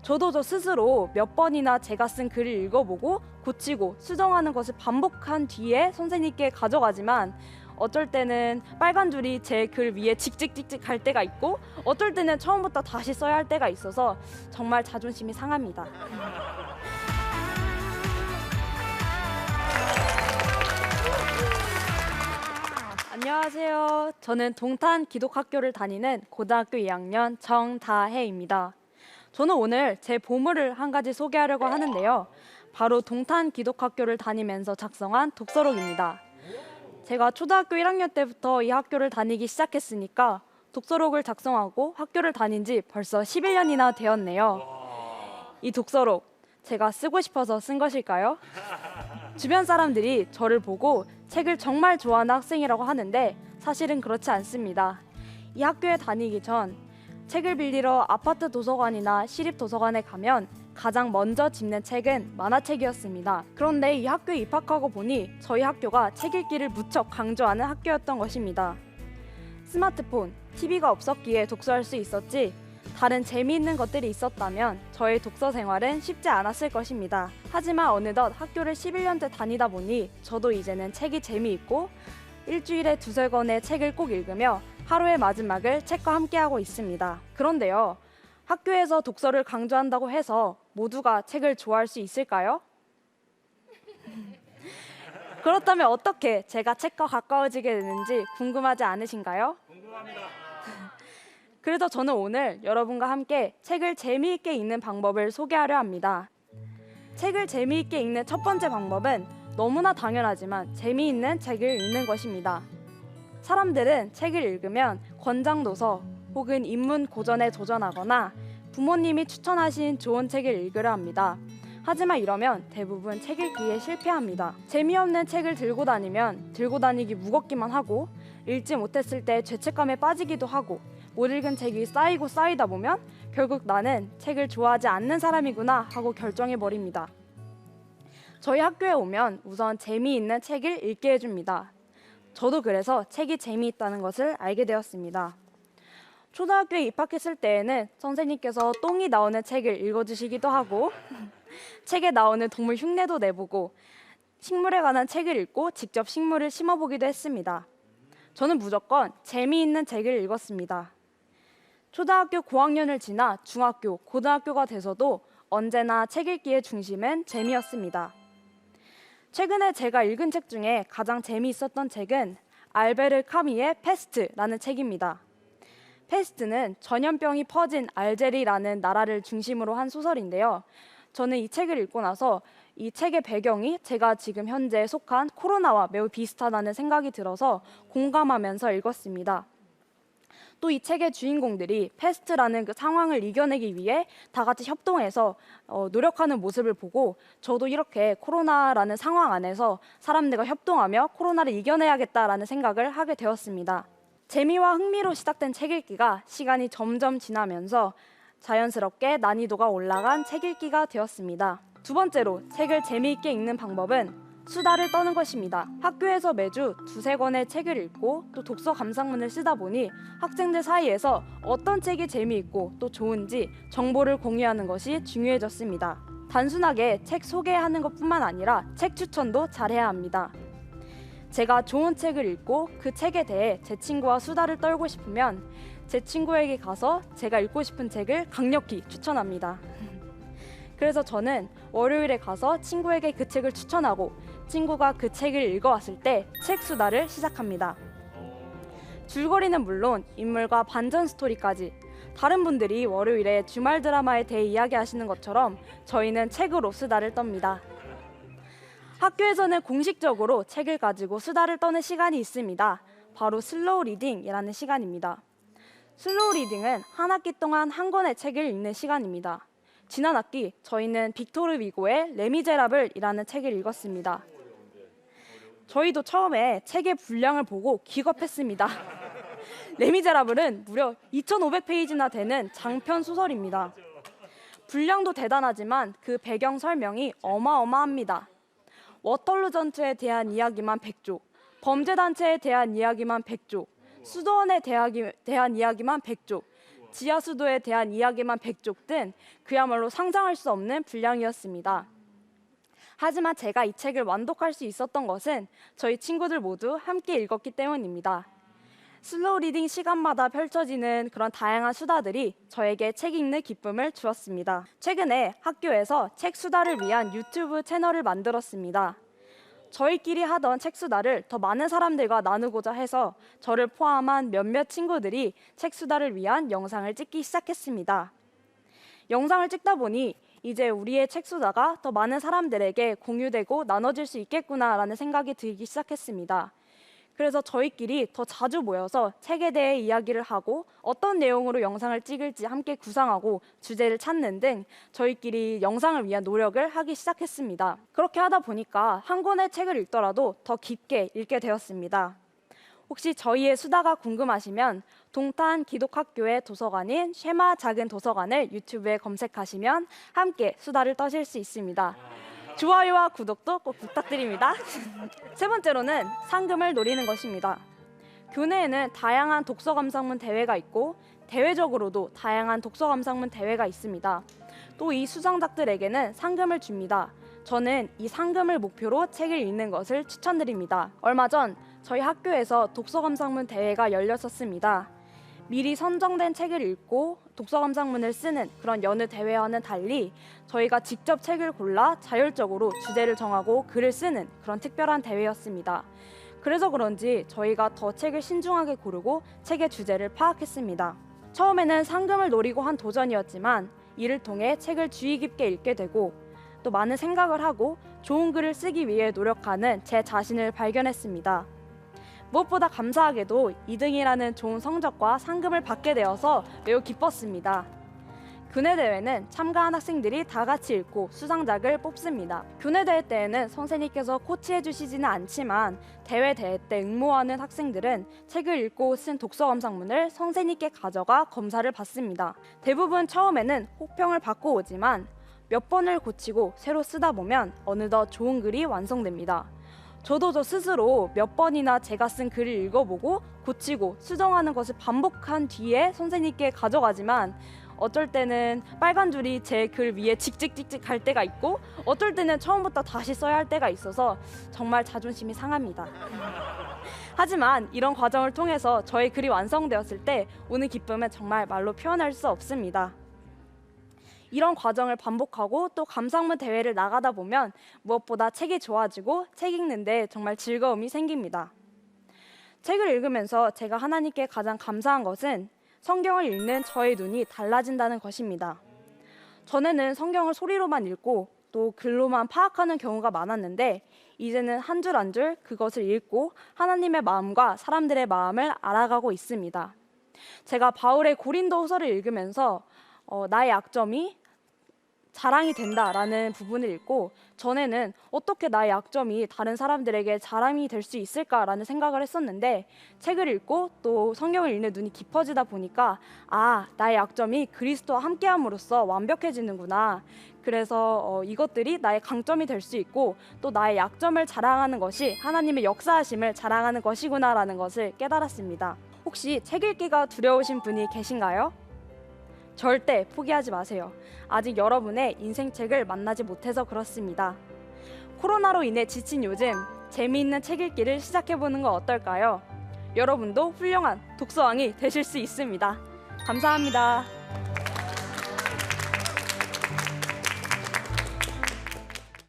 저도 저 스스로 몇 번이나 제가 쓴 글을 읽어보고 고치고 수정하는 것을 반복한 뒤에 선생님께 가져가지만 어쩔 때는 빨간 줄이 제 글 위에 직직직직 갈 때가 있고 어쩔 때는 처음부터 다시 써야 할 때가 있어서 정말 자존심이 상합니다. 안녕하세요. 저는 동탄 기독학교를 다니는 고등학교 2학년 정다혜입니다. 저는 오늘 제 보물을 한 가지 소개하려고 하는데요. 바로 동탄 기독학교를 다니면서 작성한 독서록입니다. 제가 초등학교 1학년 때부터 이 학교를 다니기 시작했으니까 독서록을 작성하고 학교를 다닌 지 벌써 11년이나 되었네요. 이 독서록 제가 쓰고 싶어서 쓴 것일까요? 주변 사람들이 저를 보고 책을 정말 좋아하는 학생이라고 하는데 사실은 그렇지 않습니다. 이 학교에 다니기 전 책을 빌리러 아파트 도서관이나 시립 도서관에 가면 가장 먼저 집는 책은 만화책이었습니다. 그런데 이 학교에 입학하고 보니 저희 학교가 책 읽기를 무척 강조하는 학교였던 것입니다. 스마트폰, TV가 없었기에 독서할 수 있었지 다른 재미있는 것들이 있었다면 저의 독서 생활은 쉽지 않았을 것입니다. 하지만 어느덧 학교를 11년째 다니다 보니 저도 이제는 책이 재미있고 일주일에 두세 권의 책을 꼭 읽으며 하루의 마지막을 책과 함께하고 있습니다. 그런데요, 학교에서 독서를 강조한다고 해서 모두가 책을 좋아할 수 있을까요? 그렇다면 어떻게 제가 책과 가까워지게 되는지 궁금하지 않으신가요? 궁금합니다. 그래서 저는 오늘 여러분과 함께 책을 재미있게 읽는 방법을 소개하려 합니다. 책을 재미있게 읽는 첫 번째 방법은 너무나 당연하지만 재미있는 책을 읽는 것입니다. 사람들은 책을 읽으면 권장도서 혹은 인문 고전에 도전하거나 부모님이 추천하신 좋은 책을 읽으려 합니다. 하지만 이러면 대부분 책 읽기에 실패합니다. 재미없는 책을 들고 다니면 들고 다니기 무겁기만 하고 읽지 못했을 때 죄책감에 빠지기도 하고 못 읽은 책이 쌓이고 쌓이다 보면 결국 나는 책을 좋아하지 않는 사람이구나 하고 결정해버립니다. 저희 학교에 오면 우선 재미있는 책을 읽게 해줍니다. 저도 그래서 책이 재미있다는 것을 알게 되었습니다. 초등학교에 입학했을 때에는 선생님께서 똥이 나오는 책을 읽어주시기도 하고 책에 나오는 동물 흉내도 내보고 식물에 관한 책을 읽고 직접 식물을 심어보기도 했습니다. 저는 무조건 재미있는 책을 읽었습니다. 초등학교 고학년을 지나 중학교, 고등학교가 돼서도 언제나 책 읽기의 중심은 재미였습니다. 최근에 제가 읽은 책 중에 가장 재미있었던 책은 알베르 카미의 페스트라는 책입니다. 페스트는 전염병이 퍼진 알제리라는 나라를 중심으로 한 소설인데요. 저는 이 책을 읽고 나서 이 책의 배경이 제가 지금 현재 속한 코로나와 매우 비슷하다는 생각이 들어서 공감하면서 읽었습니다. 또 이 책의 주인공들이 페스트라는 그 상황을 이겨내기 위해 다 같이 협동해서 노력하는 모습을 보고 저도 이렇게 코로나라는 상황 안에서 사람들과 협동하며 코로나를 이겨내야겠다라는 생각을 하게 되었습니다. 재미와 흥미로 시작된 책 읽기가 시간이 점점 지나면서 자연스럽게 난이도가 올라간 책 읽기가 되었습니다. 두 번째로 책을 재미있게 읽는 방법은 수다를 떠는 것입니다. 학교에서 매주 두세 권의 책을 읽고 또 독서 감상문을 쓰다 보니 학생들 사이에서 어떤 책이 재미있고 또 좋은지 정보를 공유하는 것이 중요해졌습니다. 단순하게 책 소개하는 것뿐만 아니라 책 추천도 잘해야 합니다. 제가 좋은 책을 읽고 그 책에 대해 제 친구와 수다를 떨고 싶으면 제 친구에게 가서 제가 읽고 싶은 책을 강력히 추천합니다. 그래서 저는 월요일에 가서 친구에게 그 책을 추천하고 친구가 그 책을 읽어왔을 때 책 수다를 시작합니다. 줄거리는 물론 인물과 반전 스토리까지 다른 분들이 월요일에 주말 드라마에 대해 이야기하시는 것처럼 저희는 책으로 수다를 떱니다. 학교에서는 공식적으로 책을 가지고 수다를 떠는 시간이 있습니다. 바로 슬로우 리딩이라는 시간입니다. 슬로우 리딩은 한 학기 동안 한 권의 책을 읽는 시간입니다. 지난 학기 저희는 빅토르 위고의 레미제라블이라는 책을 읽었습니다. 저희도 처음에 책의 분량을 보고 기겁했습니다. 레미제라블은 무려 2,500페이지나 되는 장편 소설입니다. 분량도 대단하지만 그 배경 설명이 어마어마합니다. 워털루 전투에 대한 이야기만 100조, 범죄단체에 대한 이야기만 100조, 수도원에 대한 이야기만 100조, 지하수도에 대한 이야기만 100쪽 든 그야말로 상상할 수 없는 분량이었습니다. 하지만 제가 이 책을 완독할 수 있었던 것은 저희 친구들 모두 함께 읽었기 때문입니다. 슬로우 리딩 시간마다 펼쳐지는 그런 다양한 수다들이 저에게 책 읽는 기쁨을 주었습니다. 최근에 학교에서 책 수다를 위한 유튜브 채널을 만들었습니다. 저희끼리 하던 책 수다를 더 많은 사람들과 나누고자 해서 저를 포함한 몇몇 친구들이 책 수다를 위한 영상을 찍기 시작했습니다. 영상을 찍다 보니 이제 우리의 책 수다가 더 많은 사람들에게 공유되고 나눠질 수 있겠구나라는 생각이 들기 시작했습니다. 그래서 저희끼리 더 자주 모여서 책에 대해 이야기를 하고 어떤 내용으로 영상을 찍을지 함께 구상하고 주제를 찾는 등 저희끼리 영상을 위한 노력을 하기 시작했습니다. 그렇게 하다 보니까 한 권의 책을 읽더라도 더 깊게 읽게 되었습니다. 혹시 저희의 수다가 궁금하시면 동탄 기독학교의 도서관인 쉐마 작은 도서관을 유튜브에 검색하시면 함께 수다를 떠실 수 있습니다. 좋아요와 구독도 꼭 부탁드립니다. 세 번째로는 상금을 노리는 것입니다. 교내에는 다양한 독서 감상문 대회가 있고 대외적으로도 다양한 독서 감상문 대회가 있습니다. 또 이 수상작들에게는 상금을 줍니다. 저는 이 상금을 목표로 책을 읽는 것을 추천드립니다. 얼마 전 저희 학교에서 독서 감상문 대회가 열렸었습니다. 미리 선정된 책을 읽고 독서 감상문을 쓰는 그런 여느 대회와는 달리 저희가 직접 책을 골라 자율적으로 주제를 정하고 글을 쓰는 그런 특별한 대회였습니다. 그래서 그런지 저희가 더 책을 신중하게 고르고 책의 주제를 파악했습니다. 처음에는 상금을 노리고 한 도전이었지만 이를 통해 책을 주의 깊게 읽게 되고 또 많은 생각을 하고 좋은 글을 쓰기 위해 노력하는 제 자신을 발견했습니다. 무엇보다 감사하게도 2등이라는 좋은 성적과 상금을 받게 되어서 매우 기뻤습니다. 교내대회는 참가한 학생들이 다 같이 읽고 수상작을 뽑습니다. 교내대회 때에는 선생님께서 코치해 주시지는 않지만 대회 때 응모하는 학생들은 책을 읽고 쓴 독서 감상문을 선생님께 가져가 검사를 받습니다. 대부분 처음에는 혹평을 받고 오지만 몇 번을 고치고 새로 쓰다 보면 어느덧 좋은 글이 완성됩니다. 저도 저 스스로 몇 번이나 제가 쓴 글을 읽어보고 고치고 수정하는 것을 반복한 뒤에 선생님께 가져가지만 어쩔 때는 빨간 줄이 제 글 위에 직직직직 갈 때가 있고 어쩔 때는 처음부터 다시 써야 할 때가 있어서 정말 자존심이 상합니다. 하지만 이런 과정을 통해서 저의 글이 완성되었을 때 오는 기쁨은 정말 말로 표현할 수 없습니다. 이런 과정을 반복하고 또 감상문 대회를 나가다 보면 무엇보다 책이 좋아지고 책 읽는데 정말 즐거움이 생깁니다. 책을 읽으면서 제가 하나님께 가장 감사한 것은 성경을 읽는 저의 눈이 달라진다는 것입니다. 전에는 성경을 소리로만 읽고 또 글로만 파악하는 경우가 많았는데 이제는 한 줄 한 줄 그것을 읽고 하나님의 마음과 사람들의 마음을 알아가고 있습니다. 제가 바울의 고린도후서를 읽으면서 나의 약점이 자랑이 된다라는 부분을 읽고 전에는 어떻게 나의 약점이 다른 사람들에게 자랑이 될 수 있을까라는 생각을 했었는데 책을 읽고 또 성경을 읽는 눈이 깊어지다 보니까 나의 약점이 그리스도와 함께함으로써 완벽해지는구나. 그래서 이것들이 나의 강점이 될 수 있고 또 나의 약점을 자랑하는 것이 하나님의 역사하심을 자랑하는 것이구나라는 것을 깨달았습니다. 혹시 책 읽기가 두려우신 분이 계신가요? 절대 포기하지 마세요. 아직 여러분의 인생책을 만나지 못해서 그렇습니다. 코로나로 인해 지친 요즘 재미있는 책 읽기를 시작해보는 거 어떨까요? 여러분도 훌륭한 독서왕이 되실 수 있습니다. 감사합니다.